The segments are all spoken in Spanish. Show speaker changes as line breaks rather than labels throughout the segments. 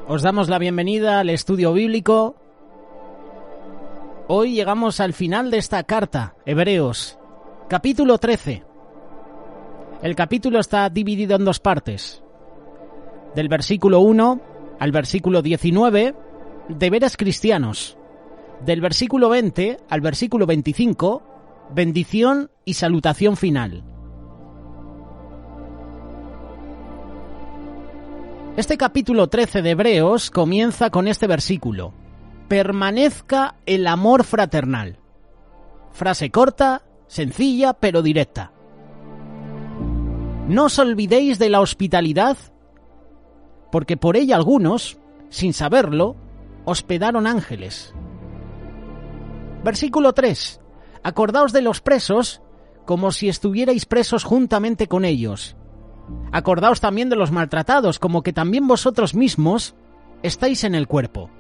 Os damos la bienvenida al estudio bíblico. Hoy llegamos al final de esta carta, Hebreos, capítulo 13. El capítulo está dividido en dos partes. Del versículo 1 al versículo 19, deberes cristianos. Del versículo 20 al versículo 25, bendición y salutación final. Este capítulo 13 de Hebreos comienza con este versículo: permanezca el amor fraternal. Frase corta, sencilla, pero directa. No os olvidéis de la hospitalidad, porque por ella algunos, sin saberlo, hospedaron ángeles. Versículo 3. Acordaos de los presos como si estuvierais presos juntamente con ellos. Acordaos también de los maltratados, como que también vosotros mismos estáis en el cuerpo.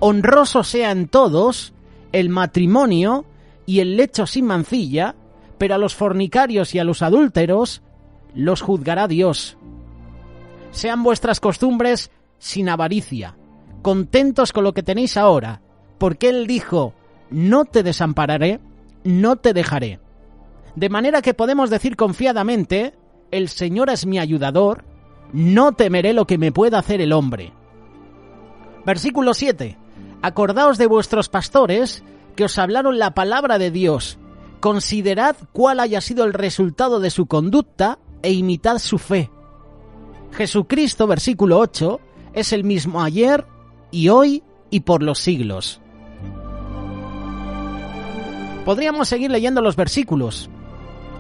Honroso sea en todos el matrimonio y el lecho sin mancilla, pero a los fornicarios y a los adúlteros los juzgará Dios. Sean vuestras costumbres sin avaricia, contentos con lo que tenéis ahora, porque Él dijo: no te desampararé, no te dejaré. De manera que podemos decir confiadamente: el Señor es mi ayudador, no temeré lo que me pueda hacer el hombre. Versículo 7. Acordaos de vuestros pastores que os hablaron la palabra de Dios. Considerad cuál haya sido el resultado de su conducta e imitad su fe. Jesucristo, versículo 8, es el mismo ayer y hoy y por los siglos. Podríamos seguir leyendo los versículos.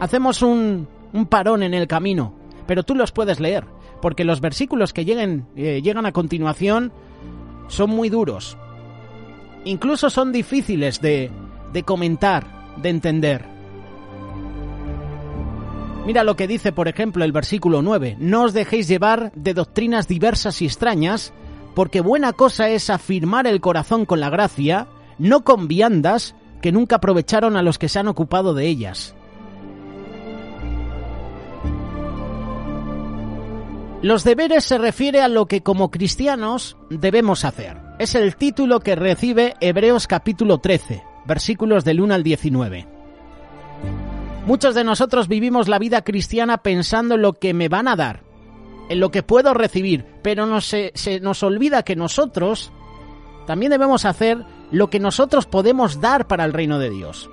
Hacemos un parón en el camino, pero tú los puedes leer, porque los versículos que llegan a continuación son muy duros. Incluso son difíciles de comentar, de entender. Mira lo que dice, por ejemplo, el versículo 9. No os dejéis llevar de doctrinas diversas y extrañas, porque buena cosa es afirmar el corazón con la gracia, no con viandas que nunca aprovecharon a los que se han ocupado de ellas. Los deberes se refiere a lo que como cristianos debemos hacer. Es el título que recibe Hebreos capítulo 13, versículos del 1 al 19. Muchos de nosotros vivimos la vida cristiana pensando en lo que me van a dar, en lo que puedo recibir, pero se nos olvida que nosotros también debemos hacer lo que nosotros podemos dar para el reino de Dios.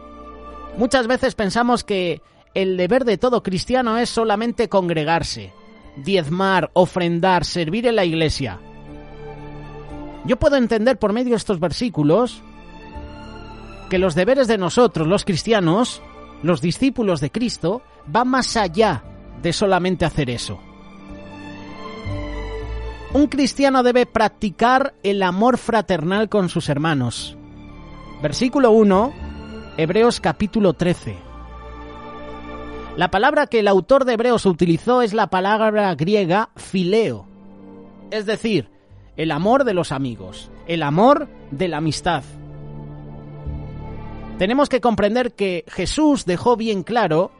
Muchas veces pensamos que el deber de todo cristiano es solamente congregarse, diezmar, ofrendar, servir en la iglesia. Yo puedo entender por medio de estos versículos que los deberes de nosotros, los cristianos, los discípulos de Cristo, van más allá de solamente hacer eso. Un cristiano debe practicar el amor fraternal con sus hermanos. Versículo 1, Hebreos capítulo 13. La palabra que el autor de Hebreos utilizó es la palabra griega phileo, es decir, el amor de los amigos, el amor de la amistad. Tenemos que comprender que Jesús dejó bien claro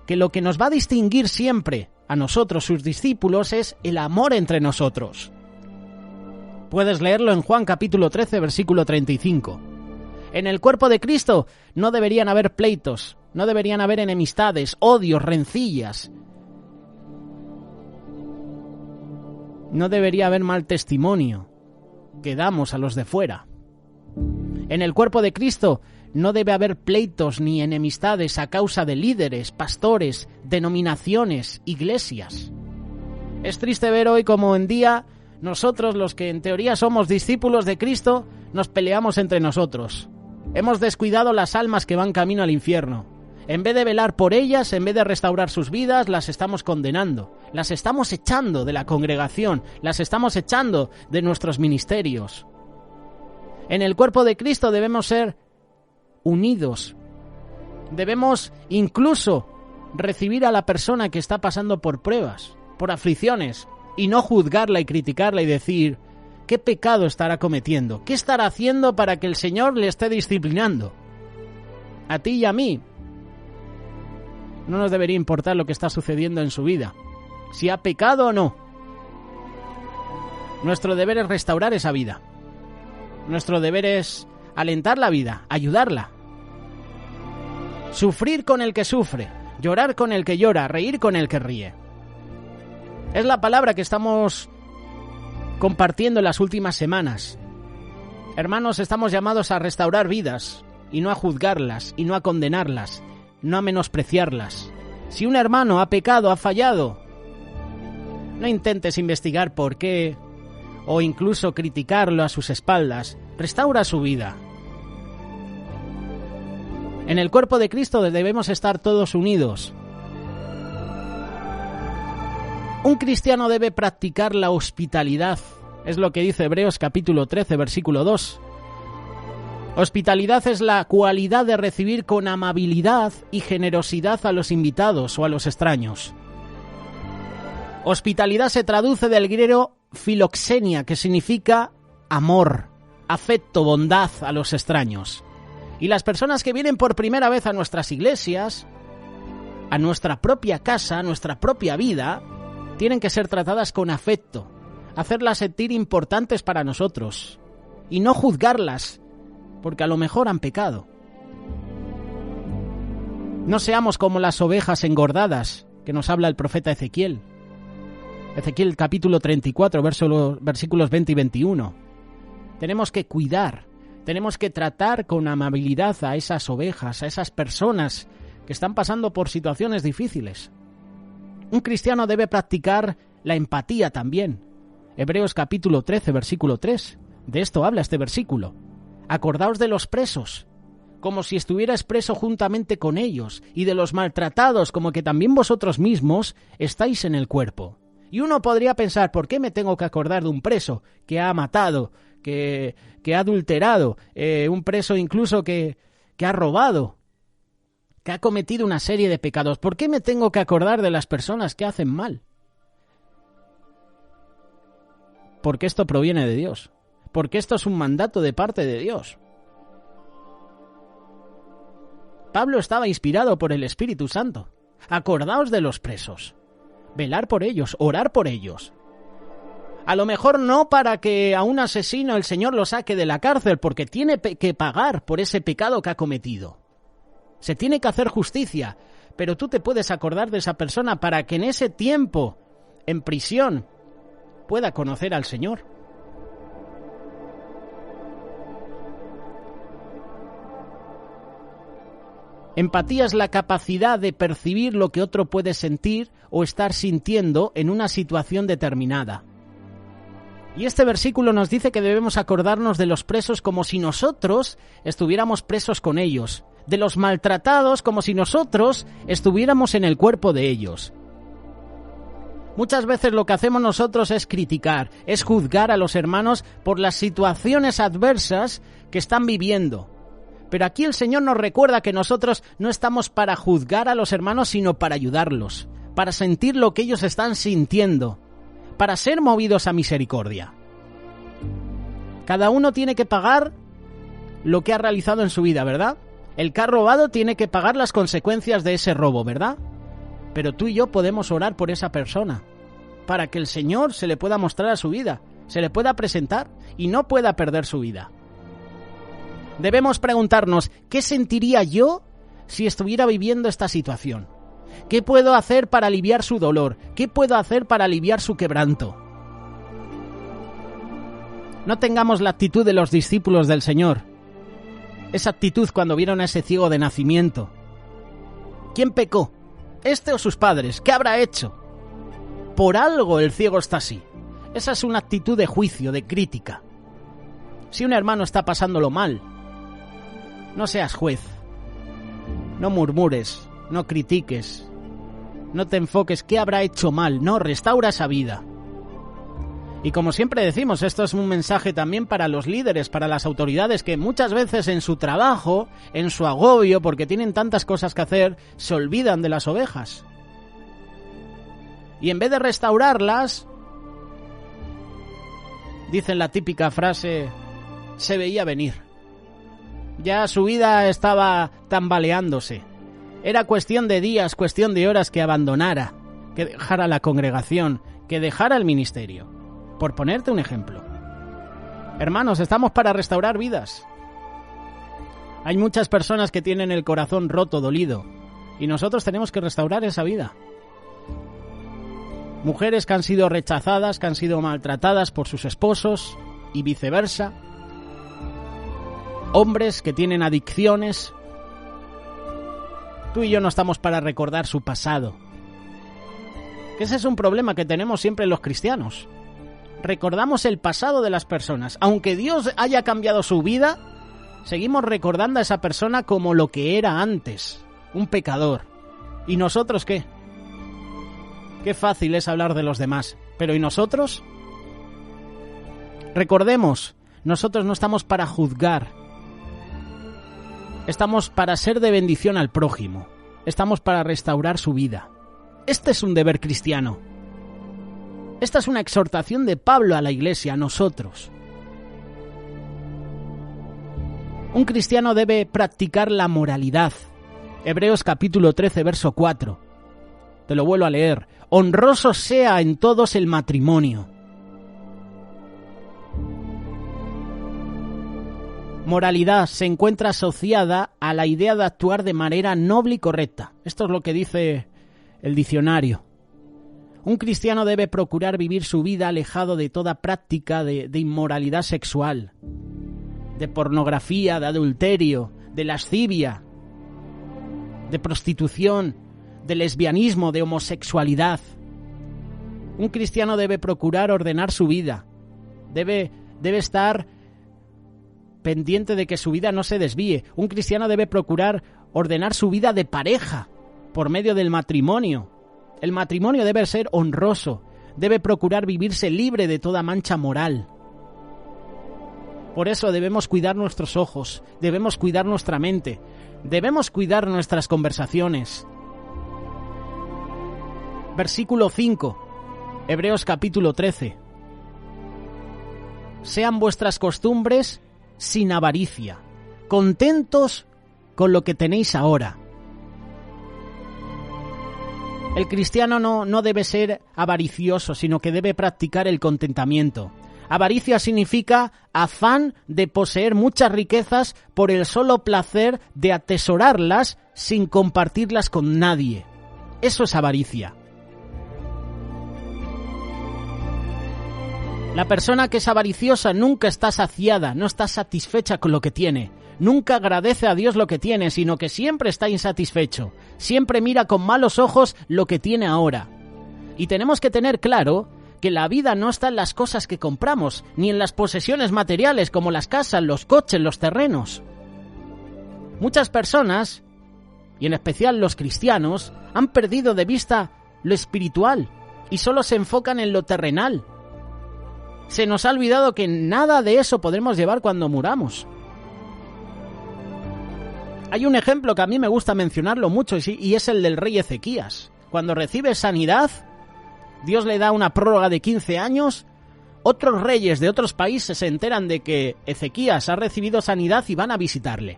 que lo que nos va a distinguir siempre a nosotros, sus discípulos, es el amor entre nosotros. Puedes leerlo en Juan capítulo 13, versículo 35. En el cuerpo de Cristo no deberían haber pleitos, no deberían haber enemistades, odios, rencillas. No debería haber mal testimonio que damos a los de fuera. En el cuerpo de Cristo no debe haber pleitos ni enemistades a causa de líderes, pastores, denominaciones, iglesias. Es triste ver hoy como en día nosotros, los que en teoría somos discípulos de Cristo, nos peleamos entre nosotros. Hemos descuidado las almas que van camino al infierno. En vez de velar por ellas, en vez de restaurar sus vidas, las estamos condenando. Las estamos echando de la congregación, las estamos echando de nuestros ministerios. En el cuerpo de Cristo debemos ser unidos. Debemos incluso recibir a la persona que está pasando por pruebas, por aflicciones, y no juzgarla y criticarla y decir: ¿qué pecado estará cometiendo? ¿Qué estará haciendo para que el Señor le esté disciplinando? A ti y a mí no nos debería importar lo que está sucediendo en su vida, si ha pecado o no. Nuestro deber es restaurar esa vida. Nuestro deber es alentar la vida, ayudarla. Sufrir con el que sufre, llorar con el que llora, reír con el que ríe. Es la palabra que estamos compartiendo en las últimas semanas. Hermanos, estamos llamados a restaurar vidas y no a juzgarlas y no a condenarlas, no a menospreciarlas. Si un hermano ha pecado, ha fallado, no intentes investigar por qué o incluso criticarlo a sus espaldas. Restaura su vida. En el cuerpo de Cristo debemos estar todos unidos. Un cristiano debe practicar la hospitalidad. Es lo que dice Hebreos capítulo 13, versículo 2. Hospitalidad es la cualidad de recibir con amabilidad y generosidad a los invitados o a los extraños. Hospitalidad se traduce del griego filoxenia, que significa amor, afecto, bondad a los extraños. Y las personas que vienen por primera vez a nuestras iglesias, a nuestra propia casa, a nuestra propia vida, tienen que ser tratadas con afecto, hacerlas sentir importantes para nosotros y no juzgarlas, porque a lo mejor han pecado. No seamos como las ovejas engordadas que nos habla el profeta Ezequiel. Ezequiel capítulo 34, versículos 20 y 21. Tenemos que cuidar, tenemos que tratar con amabilidad a esas ovejas, a esas personas que están pasando por situaciones difíciles. Un cristiano debe practicar la empatía también. Hebreos capítulo 13, versículo 3. De esto habla este versículo. Acordaos de los presos, como si estuvierais preso juntamente con ellos, y de los maltratados, como que también vosotros mismos estáis en el cuerpo. Y uno podría pensar, ¿por qué me tengo que acordar de un preso que ha matado, que ha adulterado, un preso incluso que ha robado, que ha cometido una serie de pecados? ¿Por qué me tengo que acordar de las personas que hacen mal? Porque esto proviene de Dios. Porque esto es un mandato de parte de Dios. Pablo estaba inspirado por el Espíritu Santo. Acordaos de los presos. Velar por ellos, orar por ellos. A lo mejor no para que a un asesino el Señor lo saque de la cárcel, porque tiene que pagar por ese pecado que ha cometido. Se tiene que hacer justicia, pero tú te puedes acordar de esa persona para que en ese tiempo, en prisión, pueda conocer al Señor. Empatía es la capacidad de percibir lo que otro puede sentir o estar sintiendo en una situación determinada. Y este versículo nos dice que debemos acordarnos de los presos como si nosotros estuviéramos presos con ellos, de los maltratados como si nosotros estuviéramos en el cuerpo de ellos. Muchas veces lo que hacemos nosotros es criticar, es juzgar a los hermanos por las situaciones adversas que están viviendo. Pero aquí el Señor nos recuerda que nosotros no estamos para juzgar a los hermanos, sino para ayudarlos, para sentir lo que ellos están sintiendo, para ser movidos a misericordia. Cada uno tiene que pagar lo que ha realizado en su vida, ¿verdad? El que ha robado tiene que pagar las consecuencias de ese robo, ¿verdad? Pero tú y yo podemos orar por esa persona, para que el Señor se le pueda mostrar a su vida, se le pueda presentar y no pueda perder su vida. Debemos preguntarnos, ¿qué sentiría yo si estuviera viviendo esta situación? ¿Qué puedo hacer para aliviar su dolor? ¿Qué puedo hacer para aliviar su quebranto? No tengamos la actitud de los discípulos del Señor. Esa actitud cuando vieron a ese ciego de nacimiento. ¿Quién pecó? ¿Este o sus padres? ¿Qué habrá hecho? Por algo el ciego está así. Esa es una actitud de juicio, de crítica. Si un hermano está pasándolo mal, no seas juez. No murmures, no critiques, no te enfoques qué habrá hecho mal. No, restaura esa vida. Y como siempre decimos, esto es un mensaje también para los líderes, para las autoridades, que muchas veces en su trabajo, en su agobio, porque tienen tantas cosas que hacer, se olvidan de las ovejas. Y en vez de restaurarlas, dicen la típica frase, se veía venir. Ya su vida estaba tambaleándose. Era cuestión de días, cuestión de horas que abandonara, que dejara la congregación, que dejara el ministerio. por ponerte un ejemplo. Hermanos, estamos para restaurar vidas. Hay muchas personas que tienen el corazón roto, dolido, y nosotros tenemos que restaurar esa vida. Mujeres que han sido rechazadas, que han sido maltratadas por sus esposos y viceversa. Hombres que tienen adicciones. Tú y yo no estamos para recordar su pasado. Que ese es un problema que tenemos siempre los cristianos. Recordamos el pasado de las personas. Aunque Dios haya cambiado su vida, seguimos recordando a esa persona como lo que era antes, un pecador. ¿Y nosotros qué? Qué fácil es hablar de los demás. ¿Pero y nosotros? Recordemos, nosotros no estamos para juzgar. Estamos para ser de bendición al prójimo. Estamos para restaurar su vida. Este es un deber cristiano. Esta es una exhortación de Pablo a la Iglesia, a nosotros. Un cristiano debe practicar la moralidad. Hebreos capítulo 13, verso 4. Te lo vuelvo a leer. Honroso sea en todos el matrimonio. Moralidad se encuentra asociada a la idea de actuar de manera noble y correcta. Esto es lo que dice el diccionario. Un cristiano debe procurar vivir su vida alejado de toda práctica de inmoralidad sexual, de pornografía, de adulterio, de lascivia, de prostitución, de lesbianismo, de homosexualidad. Un cristiano debe procurar ordenar su vida, debe estar pendiente de que su vida no se desvíe. Un cristiano debe procurar ordenar su vida de pareja por medio del matrimonio. El matrimonio debe ser honroso, debe procurar vivirse libre de toda mancha moral. Por eso debemos cuidar nuestros ojos, debemos cuidar nuestra mente, debemos cuidar nuestras conversaciones. Versículo 5, Hebreos capítulo 13. Sean vuestras costumbres sin avaricia, contentos con lo que tenéis ahora. El cristiano no debe ser avaricioso, sino que debe practicar el contentamiento. Avaricia significa afán de poseer muchas riquezas por el solo placer de atesorarlas sin compartirlas con nadie. Eso es avaricia. La persona que es avariciosa nunca está saciada, no está satisfecha con lo que tiene. Nunca agradece a Dios lo que tiene, sino que siempre está insatisfecho. Siempre mira con malos ojos lo que tiene ahora. Y tenemos que tener claro que la vida no está en las cosas que compramos, ni en las posesiones materiales como las casas, los coches, los terrenos. Muchas personas, y en especial los cristianos, han perdido de vista lo espiritual y solo se enfocan en lo terrenal. Se nos ha olvidado que nada de eso podremos llevar cuando muramos. Hay un ejemplo que a mí me gusta mencionarlo mucho y es el del rey Ezequías. Cuando recibe sanidad, Dios le da una prórroga de 15 años, otros reyes de otros países se enteran de que Ezequías ha recibido sanidad y van a visitarle.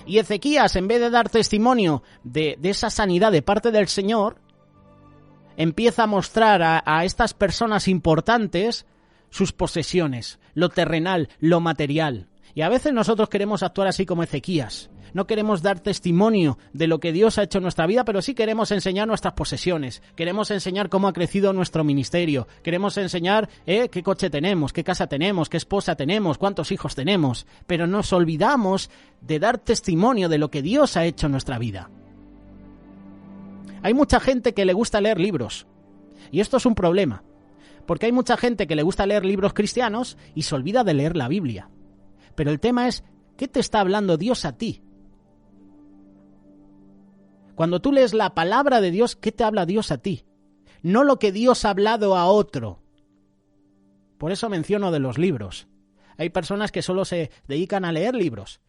Y Ezequías, en vez de dar testimonio de esa sanidad de parte del Señor, empieza a mostrar a estas personas importantes sus posesiones, lo terrenal, lo material. Y a veces nosotros queremos actuar así como Ezequías. No queremos dar testimonio de lo que Dios ha hecho en nuestra vida, pero sí queremos enseñar nuestras posesiones. Queremos enseñar cómo ha crecido nuestro ministerio. Queremos enseñar qué coche tenemos, qué casa tenemos, qué esposa tenemos, cuántos hijos tenemos. Pero nos olvidamos de dar testimonio de lo que Dios ha hecho en nuestra vida. Hay mucha gente que le gusta leer libros. Y esto es un problema. Porque hay mucha gente que le gusta leer libros cristianos y se olvida de leer la Biblia. Pero el tema es, ¿qué te está hablando Dios a ti? Cuando tú lees la palabra de Dios, ¿qué te habla Dios a ti? No lo que Dios ha hablado a otro. Por eso menciono de los libros. Hay personas que solo se dedican a leer libros,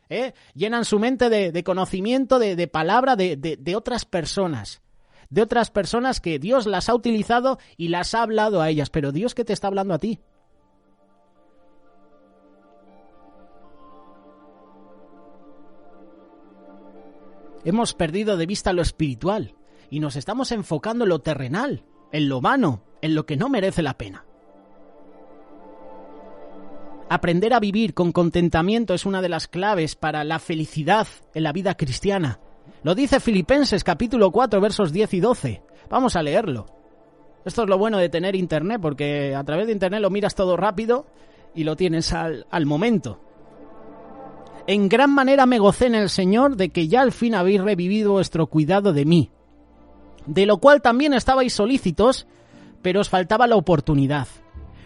llenan su mente de conocimiento, de palabra de otras personas. De otras personas que Dios las ha utilizado y las ha hablado a ellas. Pero Dios, ¿qué te está hablando a ti? Hemos perdido de vista lo espiritual y nos estamos enfocando en lo terrenal, en lo vano, en lo que no merece la pena. Aprender a vivir con contentamiento es una de las claves para la felicidad en la vida cristiana. Lo dice Filipenses capítulo 4, versos 10 y 12. Vamos a leerlo. Esto es lo bueno de tener internet, porque a través de internet lo miras todo rápido y lo tienes al momento. En gran manera me gocé en el Señor de que ya al fin habéis revivido vuestro cuidado de mí, de lo cual también estabais solícitos, pero os faltaba la oportunidad.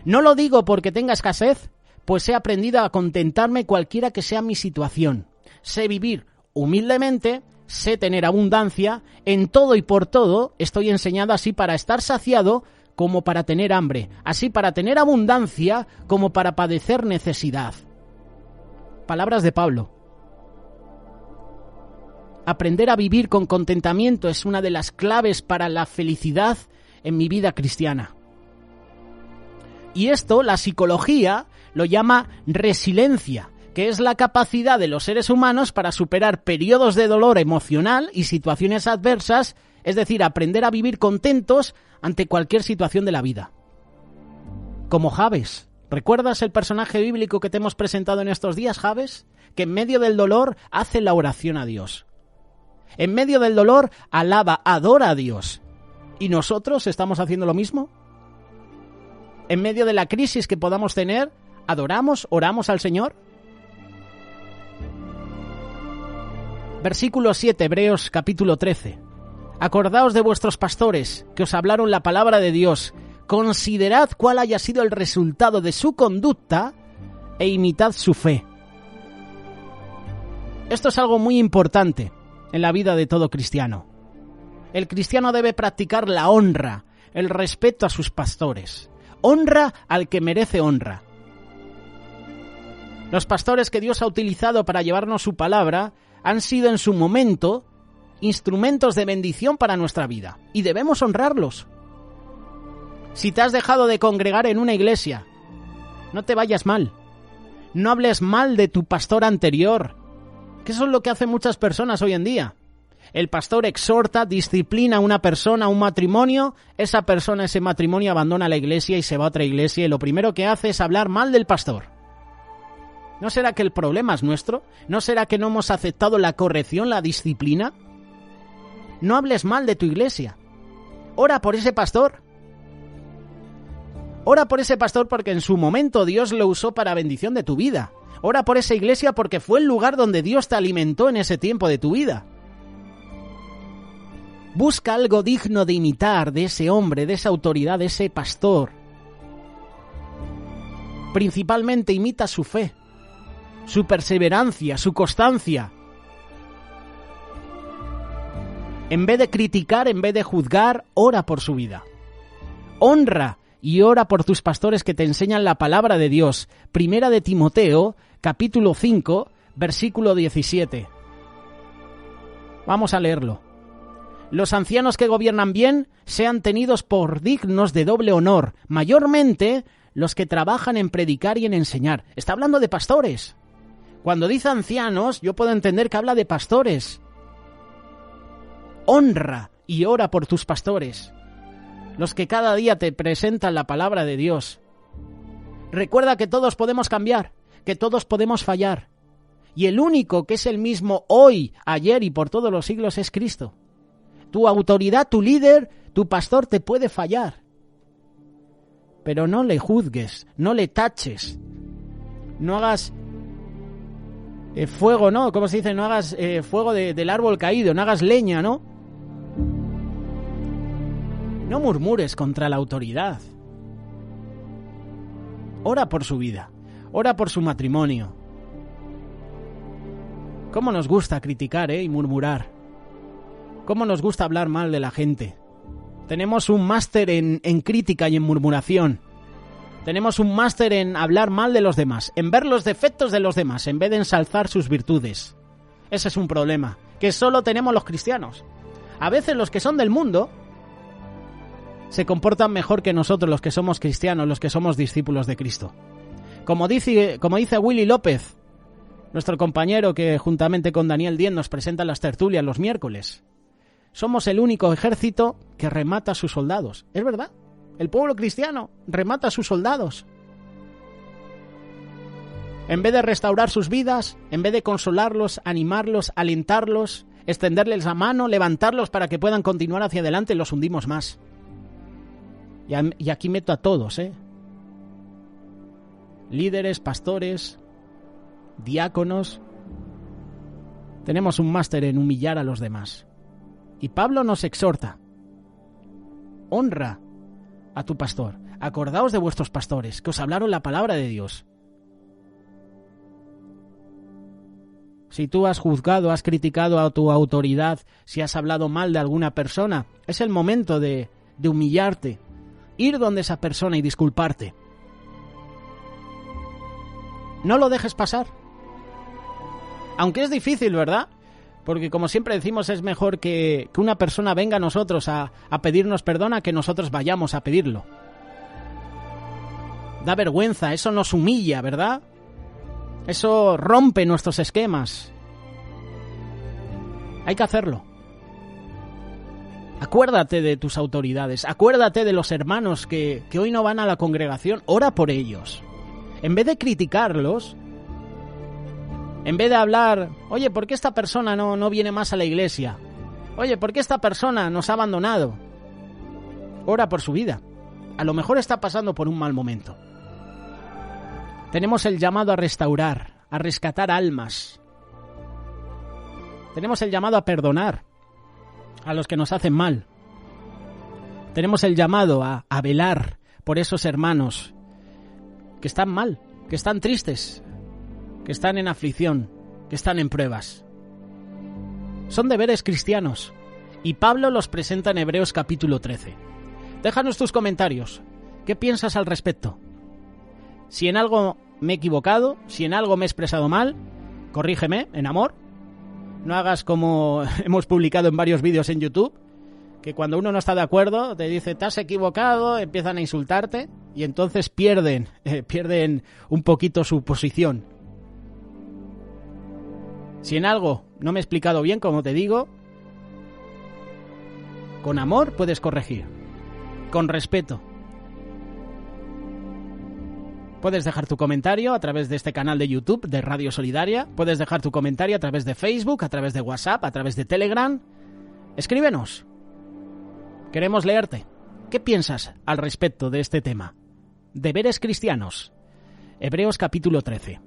No lo digo porque tenga escasez, pues he aprendido a contentarme cualquiera que sea mi situación. Sé vivir humildemente, sé tener abundancia, en todo y por todo estoy enseñado así para estar saciado como para tener hambre, así para tener abundancia como para padecer necesidad. Palabras de Pablo. Aprender a vivir con contentamiento es una de las claves para la felicidad en mi vida cristiana. Y esto, la psicología lo llama resiliencia, que es la capacidad de los seres humanos para superar periodos de dolor emocional y situaciones adversas, es decir, aprender a vivir contentos ante cualquier situación de la vida. Como Jabes. ¿Recuerdas el personaje bíblico que te hemos presentado en estos días, Jabes? Que en medio del dolor hace la oración a Dios. En medio del dolor alaba, adora a Dios. ¿Y nosotros estamos haciendo lo mismo? En medio de la crisis que podamos tener, ¿adoramos, oramos al Señor? Versículo 7, Hebreos capítulo 13. Acordaos de vuestros pastores, que os hablaron la palabra de Dios. Considerad cuál haya sido el resultado de su conducta e imitad su fe. Esto es algo muy importante en la vida de todo cristiano. El cristiano debe practicar la honra, el respeto a sus pastores. Honra al que merece honra. Los pastores que Dios ha utilizado para llevarnos su palabra han sido en su momento instrumentos de bendición para nuestra vida y debemos honrarlos. Si te has dejado de congregar en una iglesia, no te vayas mal. No hables mal de tu pastor anterior, que eso es lo que hacen muchas personas hoy en día. El pastor exhorta, disciplina a una persona, a un matrimonio, esa persona, ese matrimonio abandona la iglesia y se va a otra iglesia y lo primero que hace es hablar mal del pastor. ¿No será que el problema es nuestro? ¿No será que no hemos aceptado la corrección, la disciplina? No hables mal de tu iglesia. Ora por ese pastor. Ora por ese pastor porque en su momento Dios lo usó para bendición de tu vida. Ora por esa iglesia porque fue el lugar donde Dios te alimentó en ese tiempo de tu vida. Busca algo digno de imitar de ese hombre, de esa autoridad, de ese pastor. Principalmente imita su fe, su perseverancia, su constancia. En vez de criticar, en vez de juzgar, ora por su vida. Honra y ora por tus pastores que te enseñan la palabra de Dios. Primera de Timoteo, capítulo 5, versículo 17. Vamos a leerlo. Los ancianos que gobiernan bien sean tenidos por dignos de doble honor, mayormente los que trabajan en predicar y en enseñar. Está hablando de pastores. Cuando dice ancianos, yo puedo entender que habla de pastores. Honra y ora por tus pastores, los que cada día te presentan la palabra de Dios. Recuerda que todos podemos cambiar, que todos podemos fallar. Y el único que es el mismo hoy, ayer y por todos los siglos es Cristo. Tu autoridad, tu líder, tu pastor te puede fallar. Pero no le juzgues, no le taches. No hagas fuego, ¿no? ¿Cómo se dice? No hagas fuego del árbol caído, no hagas leña, ¿no? No murmures contra la autoridad. Ora por su vida, ora por su matrimonio. ¿Cómo nos gusta criticar, y murmurar? ¿Cómo nos gusta hablar mal de la gente? Tenemos un máster en crítica y en murmuración. Tenemos un máster en hablar mal de los demás, en ver los defectos de los demás, en vez de ensalzar sus virtudes. Ese es un problema, que solo tenemos los cristianos. A veces los que son del mundo se comportan mejor que nosotros, los que somos cristianos, los que somos discípulos de Cristo. Como dice Willy López, nuestro compañero que juntamente con Daniel Diez nos presenta las tertulias los miércoles. Somos el único ejército que remata a sus soldados. Es verdad, el pueblo cristiano remata a sus soldados. En vez de restaurar sus vidas, en vez de consolarlos, animarlos, alentarlos, extenderles la mano, levantarlos para que puedan continuar hacia adelante, los hundimos más. Y aquí meto a todos, líderes, pastores, diáconos. Tenemos un máster en humillar a los demás. Y Pablo nos exhorta: honra a tu pastor. Acordaos de vuestros pastores, que os hablaron la palabra de Dios. Si tú has juzgado, has criticado a tu autoridad, si has hablado mal de alguna persona, es el momento de humillarte, ir donde esa persona y disculparte. No lo dejes pasar. Aunque es difícil, ¿verdad? Porque como siempre decimos, es mejor que una persona venga a nosotros a pedirnos perdón a que nosotros vayamos a pedirlo. Da vergüenza, eso nos humilla, ¿verdad? Eso rompe nuestros esquemas. Hay que hacerlo. Acuérdate de tus autoridades, acuérdate de los hermanos que hoy no van a la congregación, ora por ellos. En vez de criticarlos, en vez de hablar, oye, ¿por qué esta persona no viene más a la iglesia? Oye, ¿por qué esta persona nos ha abandonado? Ora por su vida. A lo mejor está pasando por un mal momento. Tenemos el llamado a restaurar, a rescatar almas. Tenemos el llamado a perdonar a los que nos hacen mal. Tenemos el llamado a velar por esos hermanos que están mal, que están tristes, que están en aflicción, que están en pruebas. Son deberes cristianos y Pablo los presenta en Hebreos capítulo 13. Déjanos tus comentarios. ¿Qué piensas al respecto? Si en algo me he equivocado, si en algo me he expresado mal, corrígeme en amor. No hagas como hemos publicado en varios vídeos en YouTube, que cuando uno no está de acuerdo te dice te has equivocado, empiezan a insultarte y entonces pierden un poquito su posición. Si en algo no me he explicado bien, como te digo, con amor puedes corregir, con respeto. Puedes dejar tu comentario a través de este canal de YouTube de Radio Solidaria. Puedes dejar tu comentario a través de Facebook, a través de WhatsApp, a través de Telegram. Escríbenos. Queremos leerte. ¿Qué piensas al respecto de este tema? Deberes cristianos. Hebreos capítulo 13.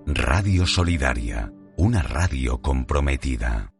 Radio Solidaria, una radio comprometida.